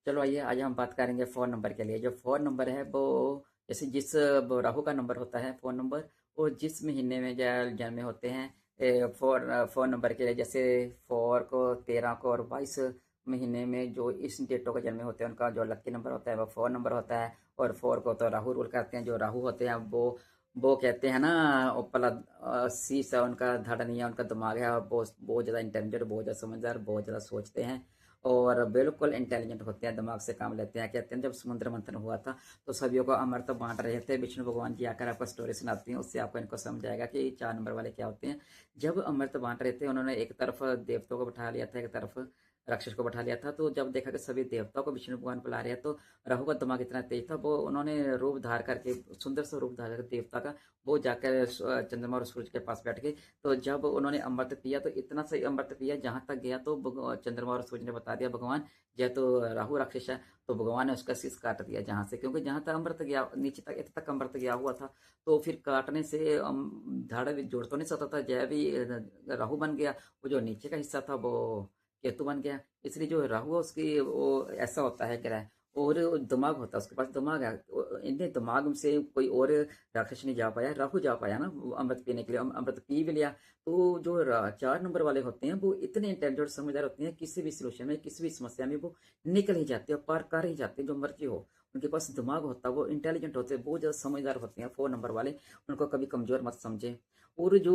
चलो आइए आज हम बात करेंगे फ़ोन नंबर के लिए। जो फ़ोन नंबर है वो जैसे जिस राहु का नंबर होता है फ़ोन नंबर, वो जिस महीने में जन्मे होते हैं फ़ोन नंबर के लिए, जैसे 4 को, 13 को और 22 महीने में जो इस डेटों के जन्मे होते हैं उनका जो लकी नंबर होता है वो फ़ोन नंबर होता है। और 4 को तो राहु रूल करते हैं। जो राहु होते हैं वो कहते हैं ना, वो पला शीश है उनका, धड़ नहीं है, उनका दिमाग है, वो बहुत ज़्यादा इंटेलिजेंट, बहुत ज़्यादा समझदार, बहुत ज़्यादा सोचते हैं और बिल्कुल इंटेलिजेंट होते हैं, दिमाग से काम लेते हैं। कहते हैं जब समुद्र मंथन हुआ था तो सभी को अमृत बांट रहे थे, विष्णु भगवान जी आकर आपको स्टोरी सुनाती हैं, उससे आपको इनको समझ आएगा कि 4 नंबर वाले क्या होते हैं। जब अमृत बांट रहे थे उन्होंने एक तरफ देवताओं को बैठा लिया था, एक तरफ राक्षस को बैठा लिया था। तो जब देखा कि सभी देवताओं को विष्णु भगवान बुला रहे हैं तो राहु का दिमाग इतना तेज था, वो उन्होंने रूप धार करके, सुंदर सा रूप धार करके देवता का, वो जाकर चंद्रमा और सूरज के पास बैठ गए। तो जब उन्होंने अमृत पिया तो इतना सही अमृत पिया, जहां तक गया तो चंद्रमा और सूरज ने बता दिया भगवान यह तो राहु राक्षस है। तो भगवान ने उसका शीश काट दिया जहां से, क्योंकि जहां तक अमृत गया, नीचे तक इतना तक अमृत गया हुआ था। तो फिर काटने से धड़ भी जोड़ तो नहीं सकता था, जय भी राहु बन गया, वो जो नीचे का हिस्सा था वो केतु बन गया। इसलिए जो राहु है उसकी वो ऐसा होता है ग्रह, और दिमाग होता है उसके पास, दिमाग है। इनके दिमाग से कोई और राक्षस नहीं जा पाया, राहु जा पाया ना वो अमृत पीने के लिए, अमृत पी भी लिया। तो जो 4 नंबर वाले होते हैं वो इतने इंटेलिजेंट समझदार होते हैं, किसी भी सोल्यूशन में, किसी भी समस्या में वो निकल ही जाते हैं, पार कर ही जाते हैं, जो मर्जी हो। उनके पास दिमाग होता है, वो इंटेलिजेंट होते हैं, बहुत ज़्यादा समझदार होते हैं 4 नंबर वाले। उनको कभी कमज़ोर मत समझे। और जो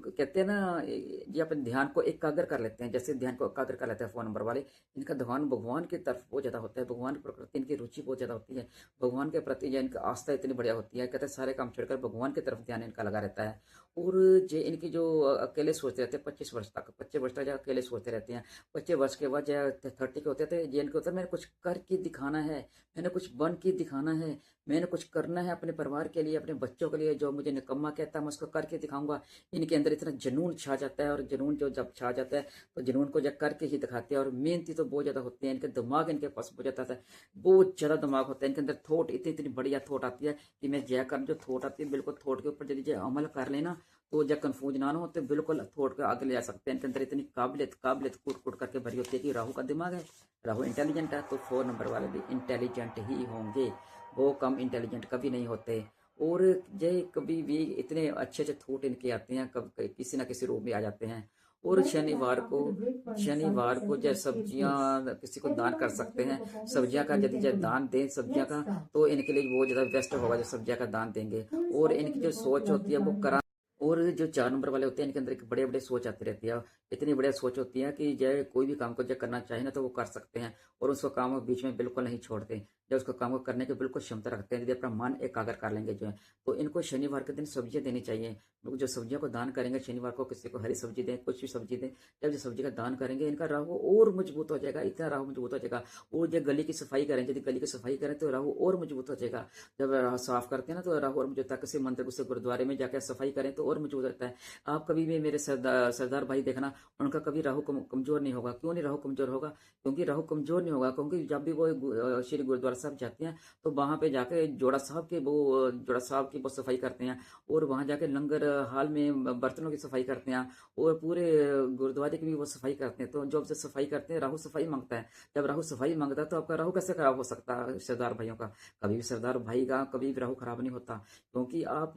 कहते हैं ना, ये अपने ध्यान को एकाग्र कर लेते हैं, जैसे ध्यान को एकाग्र कर लेते हैं 4 नंबर वाले। इनका ध्यान भगवान की तरफ बहुत ज़्यादा होता है, भगवान के प्रति इनकी रुचि बहुत ज़्यादा होती है, भगवान के प्रति जो इनकी आस्था इतनी बढ़िया होती है, कहते हैं सारे काम छोड़कर भगवान की तरफ ध्यान इनका लगा रहता है। और जो इनकी जो अकेले सोचते रहते हैं 25 वर्ष तक, 25 वर्ष तक जो अकेले सोचते रहते हैं, 25 वर्ष के बाद जो 30 के होते थे, जो इनके होता है मैंने कुछ करके दिखाना है, मैंने कुछ बन के दिखाना है, मैंने कुछ करना है अपने परिवार के लिए, अपने बच्चों के लिए, जो मुझे निकम्मा कहता है मैं उसको करके दिखाऊंगा। इनके अंदर इतना जुनून छा जाता है, और जुनून जो जब छा जाता है तो जुनून को जब करके ही दिखाते हैं। और मेहनती तो बहुत ज़्यादा होते हैं, इनके दिमाग इनके पास बहुत ज़्यादा है, बहुत ज़्यादा दिमाग होता है इनके अंदर। थॉट इतनी इतनी बढ़िया थॉट आती है कि मैं जय कर, जो थॉट आती है बिल्कुल थॉट के ऊपर यदि जय अमल कर लेना तो जब कंफ्यूज ना हो तो बिल्कुल थॉट को आगे ले जा सकते हैं। इनके अंदर इतनी काबिलियत काबिलियत कूट कूट करके भरी होती है कि राहु का दिमाग है, राहु इंटेलिजेंट है, तो 4 नंबर वाले भी इंटेलिजेंट ही होंगे, वो कम इंटेलिजेंट कभी नहीं होते। और ये कभी भी इतने अच्छे अच्छे थॉट इनके आते हैं, कब किसी ना किसी रूप में आ जाते हैं। और शनिवार को जब सब्जियां किसी को दान कर सकते हैं, सब्जियां का यदि जब दान दें सब्जियां का, तो इनके लिए बहुत ज़्यादा बेस्ट होगा जो सब्जियां का दान देंगे। और इनकी जो सोच होती है वो करा। और जो 4 नंबर वाले होते हैं इनके अंदर एक बड़े बड़े सोच आती रहती है, इतनी बढ़िया सोच होती है कि जब कोई भी काम को जब करना चाहे ना तो वो कर सकते हैं, और उसको काम को बीच में बिल्कुल नहीं छोड़ते, जब उसको काम को करने की बिल्कुल क्षमता रखते हैं, यदि अपना मन एकाग्र कर लेंगे जो है। तो इनको शनिवार के दिन सब्जियां देनी चाहिए। लोग जो सब्जियों को दान करेंगे शनिवार को, किसी को हरी सब्जी दें, कुछ भी सब्जी दें, जब जो सब्जी का दान करेंगे इनका राहु और मजबूत हो जाएगा, इतना राहु मजबूत हो जाएगा। और जब गली की सफाई करें, यदि गली की सफाई करें तो राहु और मजबूत हो जाएगा। जब साफ करते हैं ना तो राहु और मजबूत होता है। किसी मंदिर किसी गुरुद्वारे में जाकर सफाई करें तो और मजबूत रहता है। आप कभी भी मेरे सरदार भाई देखना, उनका कभी राहु कमजोर नहीं होगा। क्यों नहीं राहु कमजोर होगा? क्योंकि राहु कमजोर नहीं होगा, क्योंकि जब भी वो श्री गुरुद्वारा साहब जाते हैं तो वहां पे जाके जोड़ा साहब की वो सफाई करते हैं, और वहां जाके लंगर हाल में बर्तनों की सफाई करते हैं, और पूरे गुरुद्वारे की भी वो सफाई करते हैं। तो जब से सफाई करते हैं राहु सफाई मांगता है, जब राहु सफाई मांगता है तो आपका राहु कैसे खराब हो सकता है सरदार भाइयों का? कभी भी सरदार भाई का कभी भी राहु खराब नहीं होता, क्योंकि आप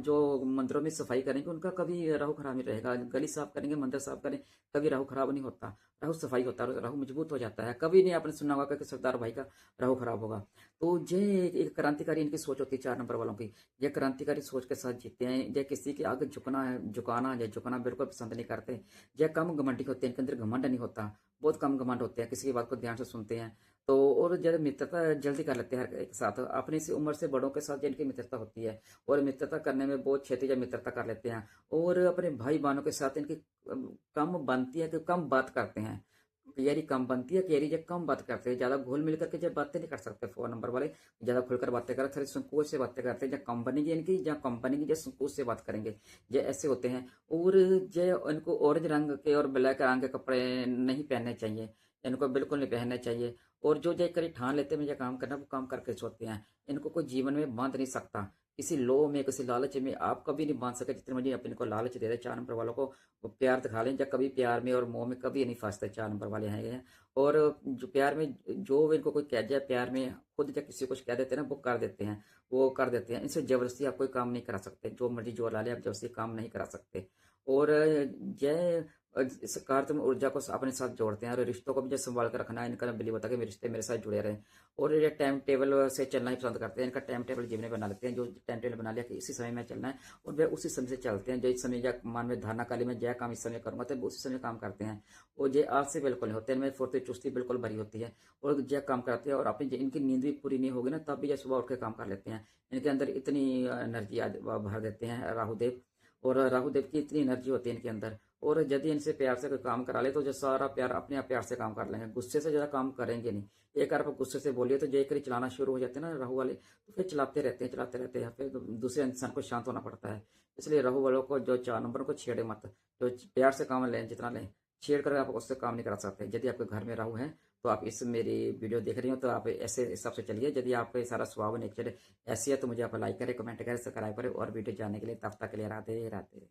जो मंदिरों में सफाई करेंगे उनका कभी राहु खराब नहीं रहेगा। गली साफ करेंगे, मंदिर साफ करें, कभी राहु खराब नहीं होता, राहु सफाई होता है, राहु मजबूत हो जाता है। कभी नहीं आपने सुना होगा कि सरदार भाई का राहु खराब होगा। तो ये एक क्रांतिकारी इनकी सोच होती है 4 नंबर वालों की। ये क्रांतिकारी सोच के साथ जीते हैं, ये किसी के आगे झुकना बिल्कुल पसंद नहीं करते। ये कम घमंडी होते हैं, इनके अंदर घमंड नहीं होता, बहुत कम घमंड होते हैं, किसी की बात को ध्यान से सुनते हैं। तो और जब मित्रता जल्दी कर लेते हैं हर एक के साथ, अपनी सी उम्र से बड़ों के साथ जिनकी मित्रता होती है, और मित्रता करने में बहुत छेती जब मित्रता कर लेते हैं। और अपने भाई बहनों के साथ इनकी कम बनती है कि कम बात करते हैं, क्लियरी कम बनती है, क्लियरी जब कम बात करते हैं, ज्यादा घुल मिल करके जब बातें नहीं कर सकते 4 नंबर वाले, ज्यादा खुलकर बातें करते, थोड़ी संकोच से बातें करते हैं। जब कम बनेगी इनकी, जब कम बनेगी जब संकोच से बात करेंगे, ये ऐसे होते हैं। और जो इनको ऑरेंज रंग के और ब्लैक रंग के कपड़े नहीं पहनने चाहिए, इनको बिल्कुल नहीं पहनने चाहिए। और जो करी ठान लेते हैं मुझे काम करना, वो काम करके सोते हैं, इनको कोई जीवन में बांध नहीं सकता। किसी लोभ में, किसी लालच में आप कभी नहीं बांध सके जितने मर्जी अपने को लालच दे रहे 4 नंबर वालों को। वो प्यार दिखा लें या कभी प्यार में और मोह में कभी नहीं फंसते 4 नंबर वाले हैं। और जो प्यार में जो इनको कोई कह जाए प्यार में खुद जब किसी को कह देते हैं ना वो कर देते हैं, वो कर देते हैं। इनसे जबरदस्ती आप कोई काम नहीं करा सकते, जो मर्जी जोर ला ले आप जबरदस्ती काम नहीं करा सकते। और जय सकारात्मक ऊर्जा को अपने साथ जोड़ते हैं और रिश्तों को भी जो संभाल कर रखना है इनका बिलीव होता है कि मेरे रिश्ते मेरे साथ जुड़े रहें। और ये टाइम टेबल से चलना ही पसंद करते हैं, इनका टाइम टेबल जीवन में बना लेते हैं, जो टाइम टेबल बना लिया कि इसी समय में चलना है और वे उसी समय से चलते हैं। जो इस समय या मान में धारणा काली में जय काम इस समय करूंगा तो उसी समय काम करते हैं। और जय आज से बिल्कुल नहीं होते हैं, इनमें फुर्ती चुस्ती बिल्कुल भरी होती है और जय काम करते हैं। और अपनी इनकी नींद भी पूरी नहीं होगी ना तब भी जय सुबह उठ के काम कर लेते हैं। इनके अंदर इतनी एनर्जी भर देते हैं राहुदेव, और राहुदेव की इतनी एनर्जी होती है इनके अंदर। और यदि इनसे प्यार से कोई काम करा ले तो जो सारा प्यार अपने आप प्यार से काम कर लेंगे, गुस्से से ज़्यादा काम करेंगे नहीं। एक बार आप गुस्से से बोलिए तो जय करी चलाना शुरू हो जाते हैं ना राहु वाले, तो फिर चलाते रहते हैं, फिर दूसरे इंसान को शांत होना पड़ता है। इसलिए राहु वालों को जो 4 नंबर को छेड़े मत, जो प्यार से काम लें जितना लें, छेड़ कर आप उससे काम नहीं करा सकते। यदि आपके घर में राहु है तो आप इस मेरी वीडियो देख रही हो तो आप ऐसे हिसाब से चलिए। यदि आपका सारा स्वभाव नेचर ऐसी है तो मुझे आप लाइक करें, कमेंट करें, सब्सक्राइब करें और वीडियो जानने के लिए तब तक के लिए राधे राधे।